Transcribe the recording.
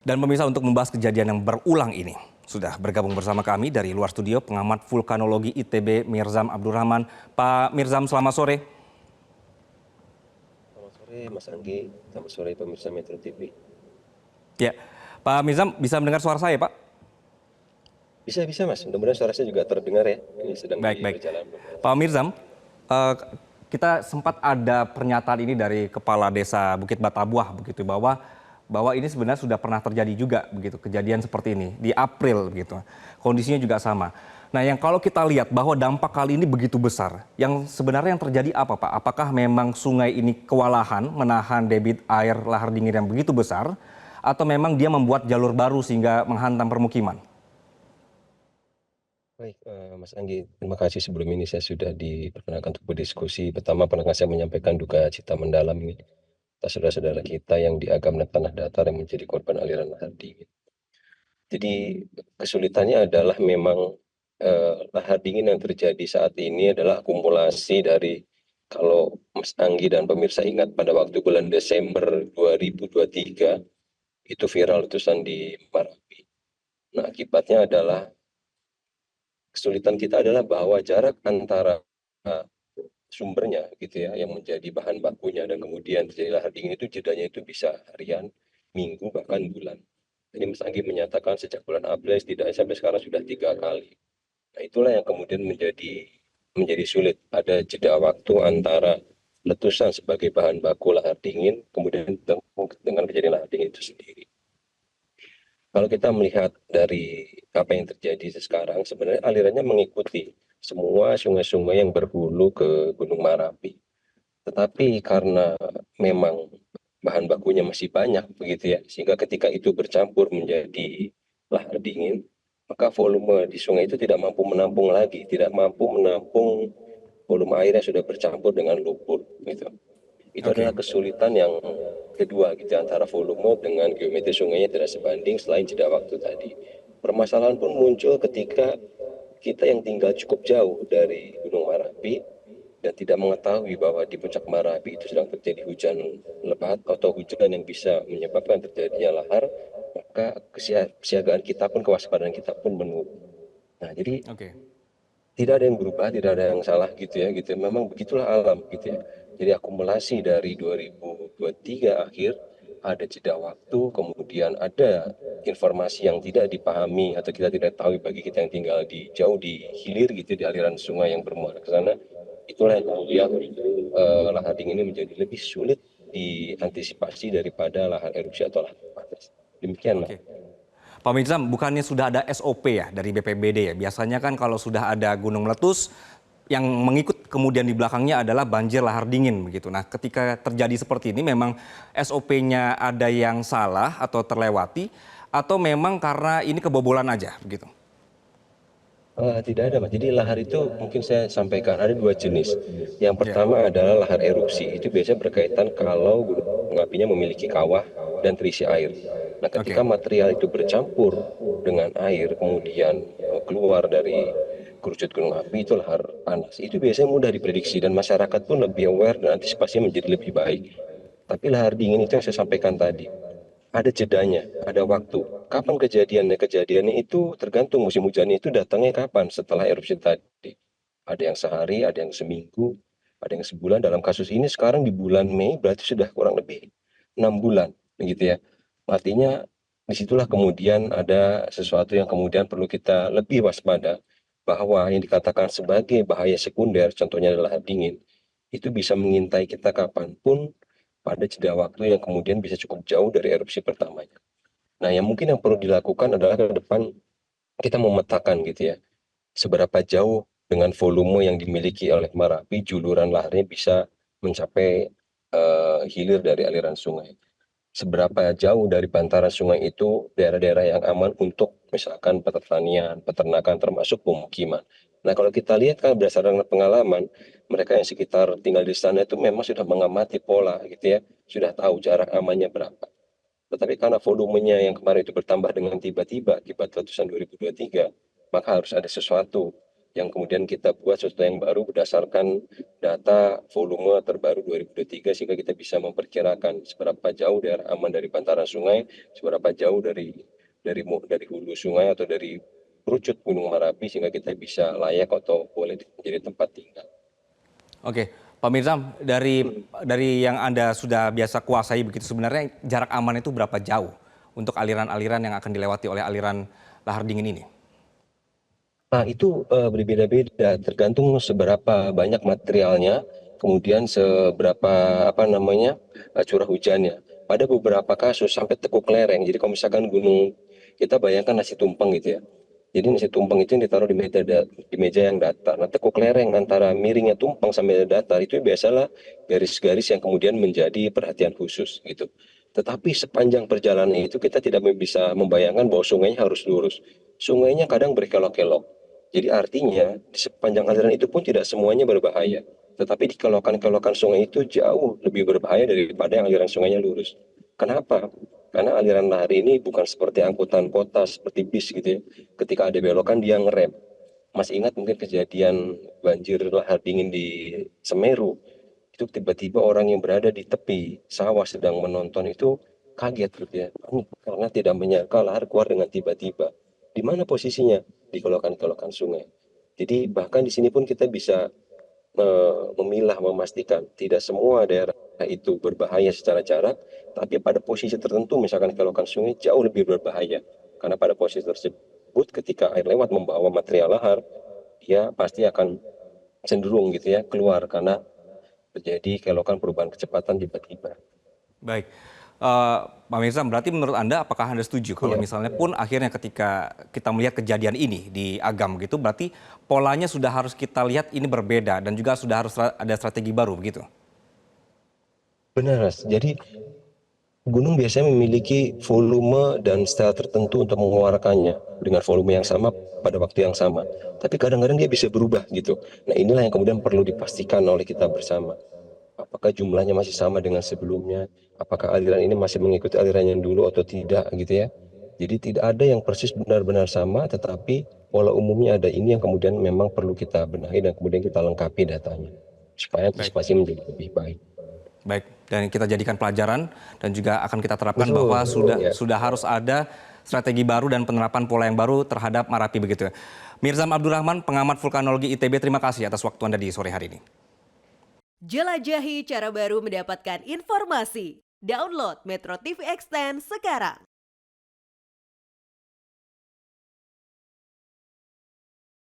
Dan pemirsa, untuk membahas kejadian yang berulang ini, sudah bergabung bersama kami dari luar studio pengamat vulkanologi ITB Mirzam Abdurrahman. Pak Mirzam, selamat sore. Selamat sore Mas Anggi, selamat sore pemirsa Metro TV. Ya, Pak Mirzam bisa mendengar suara saya, Pak? Bisa Mas, mudah-mudahan suara saya juga terdengar ya. Ini sedang di Baik. perjalanan. Pak Mirzam, eh, kita sempat ada pernyataan ini dari Kepala Desa Bukit Batabuah begitu, bahwa ini sebenarnya sudah pernah terjadi juga begitu, kejadian seperti ini di April begitu. Kondisinya juga sama. Nah, yang kalau kita lihat bahwa dampak kali ini begitu besar, yang sebenarnya yang terjadi apa, Pak? Apakah memang sungai ini kewalahan menahan debit air lahar dingin yang begitu besar, atau memang dia membuat jalur baru sehingga menghantam permukiman? Baik, Mas Anggi, terima kasih sebelum ini saya sudah diperkenalkan untuk berdiskusi. Pertama, pernah saya menyampaikan duka cita mendalam ini atas saudara-saudara kita yang di Agam dan Tanah Datar yang menjadi korban aliran lahar dingin. Jadi kesulitannya adalah memang lahar dingin yang terjadi saat ini adalah akumulasi dari, kalau Mas Anggi dan pemirsa ingat pada waktu bulan Desember 2023 itu viral letusan di Marapi. Nah, akibatnya adalah kesulitan kita adalah bahwa jarak antara sumbernya gitu ya yang menjadi bahan bakunya dan kemudian terjadi lahar dingin itu jedanya itu bisa harian, minggu, bahkan bulan. Jadi Mas Anggi menyatakan sejak bulan April setidaknya sampai sekarang sudah 3 kali. Nah, itulah yang kemudian menjadi sulit. Ada jeda waktu antara letusan sebagai bahan baku lahar dingin kemudian dengan kejadian lahar dingin itu sendiri. Kalau kita melihat dari apa yang terjadi sekarang, sebenarnya alirannya mengikuti semua sungai-sungai yang berhulu ke Gunung Marapi. Tetapi karena memang bahan bakunya masih banyak begitu ya, sehingga ketika itu bercampur menjadi lahar dingin, maka volume di sungai itu tidak mampu menampung lagi, tidak mampu menampung volume air yang sudah bercampur dengan lumpur gitu. Itu Oke. adalah kesulitan yang kedua gitu, antara volume dengan geometri sungainya tidak sebanding selain jeda waktu tadi. Permasalahan pun muncul ketika kita yang tinggal cukup jauh dari Gunung Marapi dan tidak mengetahui bahwa di puncak Marapi itu sedang terjadi hujan lebat atau hujan yang bisa menyebabkan terjadinya lahar, maka kesiagaan kita pun, kewaspadaan kita pun menurun. Nah, jadi Oke. tidak ada yang berubah, tidak ada yang salah gitu ya, gitu. Memang begitulah alam gitu ya. Jadi akumulasi dari 2023 akhir, ada jeda waktu, kemudian ada informasi yang tidak dipahami atau kita tidak tahu bagi kita yang tinggal di jauh di hilir gitu, di aliran sungai yang bermuara ke sana. Itulah yang kemudian lahar dingin ini menjadi lebih sulit diantisipasi daripada lahar erupsi atau lahar panas. Demikian, Mas. Oke. Pak Mirzam, bukannya sudah ada SOP ya dari BPBD ya? Biasanya kan kalau sudah ada gunung meletus, yang mengikut kemudian di belakangnya adalah banjir lahar dingin begitu. Nah, ketika terjadi seperti ini memang SOP-nya ada yang salah atau terlewati, atau memang karena ini kebobolan aja begitu? Tidak ada, Mas. Jadi lahar itu mungkin saya sampaikan ada dua jenis. Yang Ya. pertama adalah lahar erupsi. Itu biasanya berkaitan kalau gunung apinya memiliki kawah dan terisi air. Nah, ketika Oke. material itu bercampur dengan air, kemudian keluar dari kerucut gunung api, itu lahar panas. Itu biasanya mudah diprediksi dan masyarakat pun lebih aware dan antisipasinya menjadi lebih baik. Tapi lahar dingin itu yang saya sampaikan tadi, ada jedanya, ada waktu. Kapan kejadiannya? Kejadiannya itu tergantung musim hujannya itu datangnya kapan setelah erupsi tadi. Ada yang sehari, ada yang seminggu, ada yang sebulan. Dalam kasus ini sekarang di bulan Mei berarti sudah kurang lebih 6 bulan, begitu ya. Artinya disitulah kemudian ada sesuatu yang kemudian perlu kita lebih waspada, bahwa yang dikatakan sebagai bahaya sekunder, contohnya adalah dingin, itu bisa mengintai kita kapanpun pada jeda waktu yang kemudian bisa cukup jauh dari erupsi pertamanya. Nah, yang mungkin yang perlu dilakukan adalah ke depan kita memetakan gitu ya, seberapa jauh dengan volume yang dimiliki oleh Marapi juluran laharnya bisa mencapai hilir dari aliran sungai. Seberapa jauh dari bantaran sungai itu daerah-daerah yang aman untuk misalkan pertanian, peternakan termasuk pemukiman. Nah, kalau kita lihat kan berdasarkan pengalaman, mereka yang sekitar tinggal di sana itu memang sudah mengamati pola gitu ya, sudah tahu jarak amannya berapa. Tetapi karena volumenya yang kemarin itu bertambah dengan tiba-tiba akibat letusan 2023, maka harus ada sesuatu yang kemudian kita buat sesuatu yang baru berdasarkan data volume terbaru 2023 sehingga kita bisa memperkirakan seberapa jauh daerah aman dari bantaran sungai, seberapa jauh dari hulu sungai atau dari kerucut Gunung Merapi sehingga kita bisa layak atau boleh menjadi tempat tinggal. Oke, Pak Mirzam, dari yang Anda sudah biasa kuasai begitu, sebenarnya jarak aman itu berapa jauh untuk aliran-aliran yang akan dilewati oleh aliran lahar dingin ini? Nah, itu berbeda-beda tergantung seberapa banyak materialnya, kemudian seberapa curah hujannya. Pada beberapa kasus sampai tekuk lereng. Jadi kalau misalkan gunung, kita bayangkan nasi tumpeng gitu ya. Jadi nasi tumpeng itu yang ditaruh di meja yang datar. Nah, tekuk lereng antara miringnya tumpeng sampai datar itu biasalah garis-garis yang kemudian menjadi perhatian khusus gitu. Tetapi sepanjang perjalanan itu kita tidak bisa membayangkan bahwa sungainya harus lurus. Sungainya kadang berkelok-kelok. Jadi artinya di sepanjang aliran itu pun tidak semuanya berbahaya. Tetapi di kelokan-kelokan sungai itu jauh lebih berbahaya daripada yang aliran sungainya lurus. Kenapa? Karena aliran lahar ini bukan seperti angkutan kota, seperti bis gitu ya. Ketika ada belokan dia ngerem. Masih ingat mungkin kejadian banjir lahar dingin di Semeru. Itu tiba-tiba orang yang berada di tepi sawah sedang menonton itu kaget gitu ya. Karena tidak menyangka lahar keluar dengan tiba-tiba. Di mana posisinya? Di kelokan-kelokan sungai. Jadi bahkan di sini pun kita bisa memilah, memastikan tidak semua daerah itu berbahaya secara jarak, tapi pada posisi tertentu misalkan kelokan sungai jauh lebih berbahaya. Karena pada posisi tersebut ketika air lewat membawa material lahar, dia pasti akan cenderung gitu ya keluar karena terjadi kelokan perubahan kecepatan tiba-tiba. Baik, Pak Mirzam, berarti menurut Anda apakah Anda setuju kalau Iya. misalnya pun akhirnya ketika kita melihat kejadian ini di Agam gitu, berarti polanya sudah harus kita lihat ini berbeda dan juga sudah harus ada strategi baru begitu? Benar, Mas. Jadi gunung biasanya memiliki volume dan style tertentu untuk mengeluarkannya dengan volume yang sama pada waktu yang sama. Tapi kadang-kadang dia bisa berubah gitu. Nah, inilah yang kemudian perlu dipastikan oleh kita bersama. Apakah jumlahnya masih sama dengan sebelumnya? Apakah aliran ini masih mengikuti aliran yang dulu atau tidak gitu ya? Jadi tidak ada yang persis benar-benar sama, tetapi pola umumnya ada ini yang kemudian memang perlu kita benahi dan kemudian kita lengkapi datanya supaya Baik. antisipasi menjadi lebih baik. Baik, dan kita jadikan pelajaran dan juga akan kita terapkan Betul, bahwa ya. sudah harus ada strategi baru dan penerapan pola yang baru terhadap Marapi begitu ya. Mirzam Abdurrahman, pengamat vulkanologi ITB, terima kasih atas waktu Anda di sore hari ini. Jelajahi cara baru mendapatkan informasi. Download Metro TV Extend sekarang.